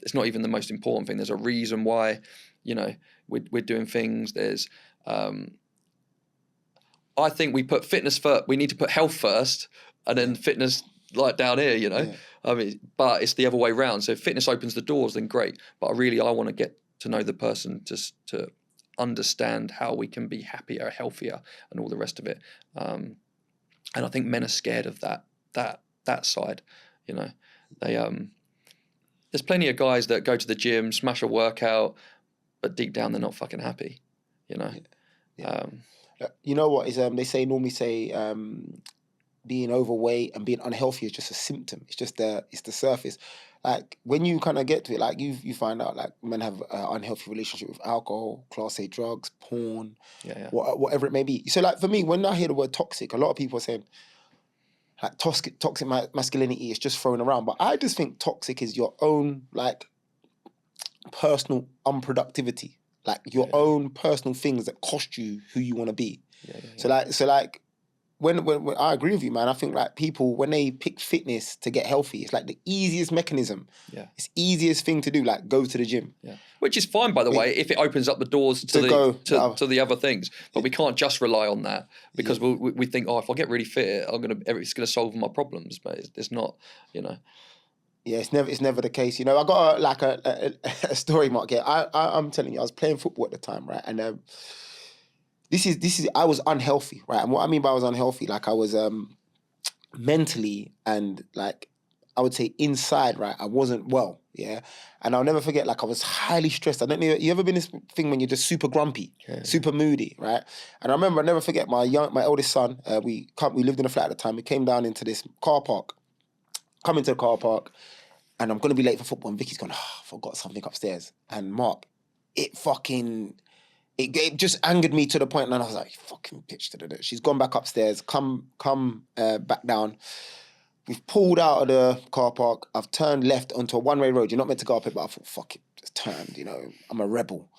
it's not even the most important thing. There's a reason why, we're doing things. There's, I think we put fitness first, we need to put health first and then fitness like down here, Yeah. But it's the other way around. So if fitness opens the doors, then great. But I want to get to know the person just to understand how we can be happier, healthier, and all the rest of it. And I think men are scared of that side. There's plenty of guys that go to the gym, smash a workout, but deep down they're not fucking happy. Yeah. You know what is they normally say being overweight and being unhealthy is just a symptom. It's just it's the surface. Like when you kind of get to it, like you find out like men have an unhealthy relationship with alcohol, Class A drugs, porn, whatever it may be. So like for me, when I hear the word toxic, a lot of people are saying like toxic masculinity is just thrown around. But I just think toxic is your own like personal unproductivity, like your own personal things that cost you who you want to be. So like when I agree with you, man, I think like people, when they pick fitness to get healthy, it's like the easiest mechanism. Yeah. It's easiest thing to do, like go to the gym. Yeah. Which is fine, by the way, if it opens up the doors to the other things. But we can't just rely on that because we think, if I get really fit, it's gonna solve my problems. But it's not, Yeah, it's never the case. I got a story, Mark. Yeah, I'm telling you, I was playing football at the time, right? And this is I was unhealthy, right? And what I mean by I was unhealthy, like I was mentally and like I would say inside, right? I wasn't well, yeah. And I'll never forget, like I was highly stressed. I don't know, you ever been this thing when you're just super grumpy, super moody, right? And I remember, I'll never forget my eldest son. We lived in a flat at the time. We came down into this car park. Come into the car park, and I'm gonna be late for football. And Vicky's gone, I forgot something upstairs. And Mark, it just angered me to the point, and I was like, fucking bitch. She's gone back upstairs, come back down. We've pulled out of the car park. I've turned left onto a one-way road. You're not meant to go up it, but I thought, fuck it, just turned, I'm a rebel.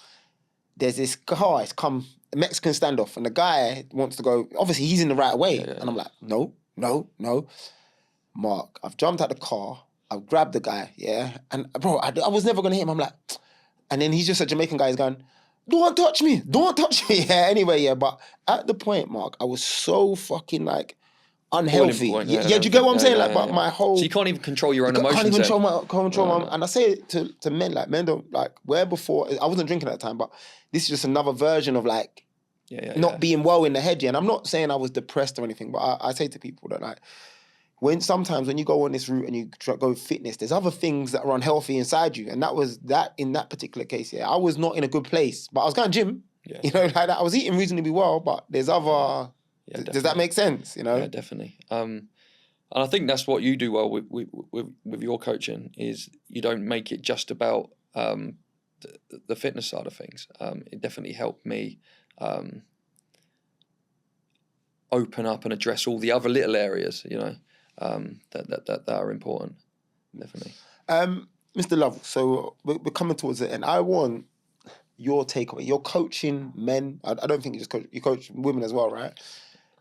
There's this car, it's come, a Mexican standoff, and the guy wants to go, obviously he's in the right way. And I'm like, no. Mark, I've jumped out the car, I've grabbed the guy, and bro, I was never gonna hit him. I'm like, and then he's just a Jamaican guy, he's going, don't touch me. Anyway, but at the point, Mark, I was so fucking like unhealthy. Do you get what I'm saying? But my whole... So you can't even control your own emotions. I can't even control my... And I say it to men, like men don't, like where before, I wasn't drinking at the time, but this is just another version of like not being well in the head. And I'm not saying I was depressed or anything, but I say to people that like, sometimes when you go on this route and you go fitness, there's other things that are unhealthy inside you. And that was that in that particular case, I was not in a good place, but I was going to gym. Yeah, You know, like that. I was eating reasonably well, but there's other. yeah, Does that make sense? You know. Yeah, definitely. And I think that's what you do well with your coaching is you don't make it just about the fitness side of things. It definitely helped me open up and address all the other little areas, you know, that are important. Definitely. Mr. Lovell, so we're coming towards it, and I want your takeaway. You're coaching men. I don't think you coach women as well, right?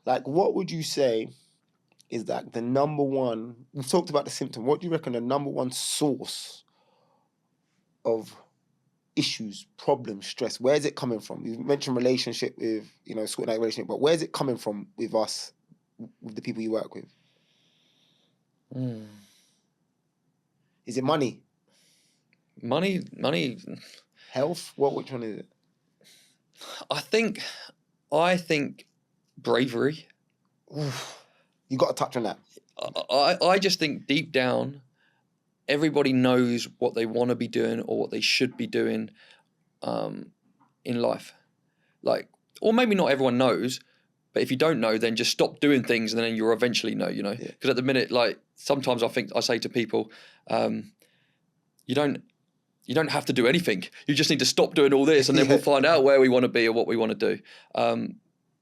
Like, what would you say is that the number one? We've talked about the symptom. What do you reckon the number one source of issues, problems, stress? Where is it coming from? You mentioned relationship with, sorting out relationship, but where is it coming from with us, with the people you work with? Is it money? Money. Health? Which one is it? I think bravery. Oof. You got to touch on that. I just think deep down, everybody knows what they want to be doing or what they should be doing in life. Like, or maybe not everyone knows, but if you don't know, then just stop doing things and then you'll eventually know, you know? Because at the minute, like, sometimes I say to people, you don't have to do anything. You just need to stop doing all this and then we'll find out where we want to be or what we want to do.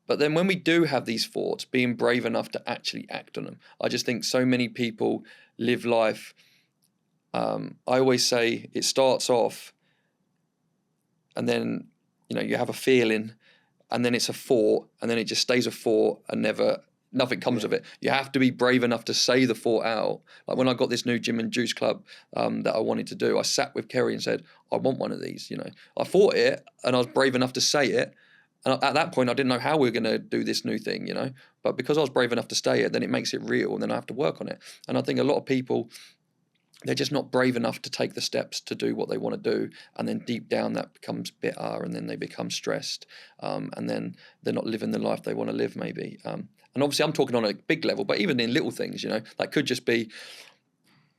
But then when we do have these thoughts, being brave enough to actually act on them. I just think so many people live life. I always say it starts off and then, you have a feeling and then it's a thought and then it just stays a thought and nothing comes of it. You have to be brave enough to say the thought out. Like when I got this new gym and juice club that I wanted to do, I sat with Kerry and said, I want one of these, I thought it and I was brave enough to say it. And at that point, I didn't know how we were going to do this new thing, But because I was brave enough to say it, then it makes it real and then I have to work on it. And I think a lot of people, they're just not brave enough to take the steps to do what they want to do. And then deep down that becomes bitter and then they become stressed. And then they're not living the life they want to live maybe. And obviously I'm talking on a big level, but even in little things, that could just be,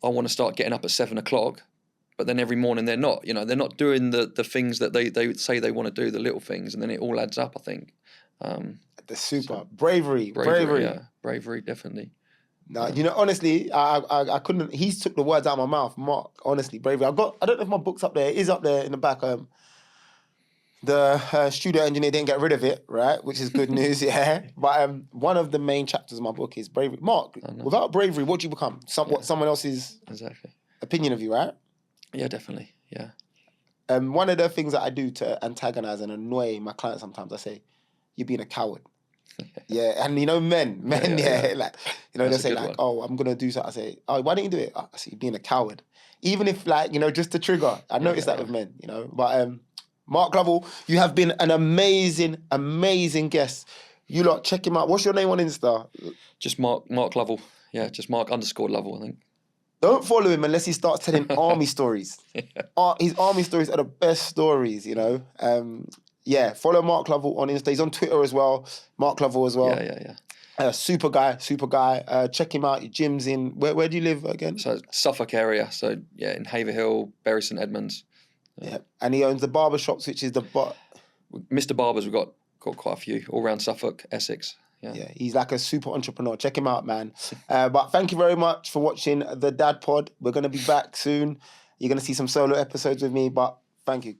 I want to start getting up at 7:00, but then every morning they're not, they're not doing the things that they say they want to do, the little things. And then it all adds up, I think. Bravery. Yeah, bravery, definitely. No, honestly, I couldn't. He took the words out of my mouth, Mark. Honestly, bravery. I don't know if my book's up there. It is up there in the back. The studio engineer didn't get rid of it, right? Which is good news, yeah. But one of the main chapters of my book is bravery. Mark, without bravery, what do you become? What someone else's opinion of you, right? Yeah, definitely. Yeah. One of the things that I do to antagonize and annoy my clients sometimes, I say, "You're being a coward." Yeah, and men, like, they'll say like, "Oh, I'm gonna do something." I say, "Oh, why don't you do it?" I say, "You're being a coward," even if like just to trigger. I notice that with men, But Mark Lovell, you have been an amazing, amazing guest. You lot, check him out. What's your name on Insta? Just Mark Lovell. Yeah, just Mark_Lovell, I think. Don't follow him unless he starts telling army stories. His army stories are the best stories, Yeah, follow Mark Lovell on Insta. He's on Twitter as well. Mark Lovell as well. Yeah. Super guy. Check him out. Your gym's in. Where do you live again? So Suffolk area. So yeah, in Haverhill, Bury St Edmunds. Yeah, and he owns the barber shops, which is Mr. Barbers. We've got quite a few all around Suffolk, Essex. Yeah, he's like a super entrepreneur. Check him out, man. But thank you very much for watching the Dad Pod. We're going to be back soon. You're going to see some solo episodes with me, but thank you.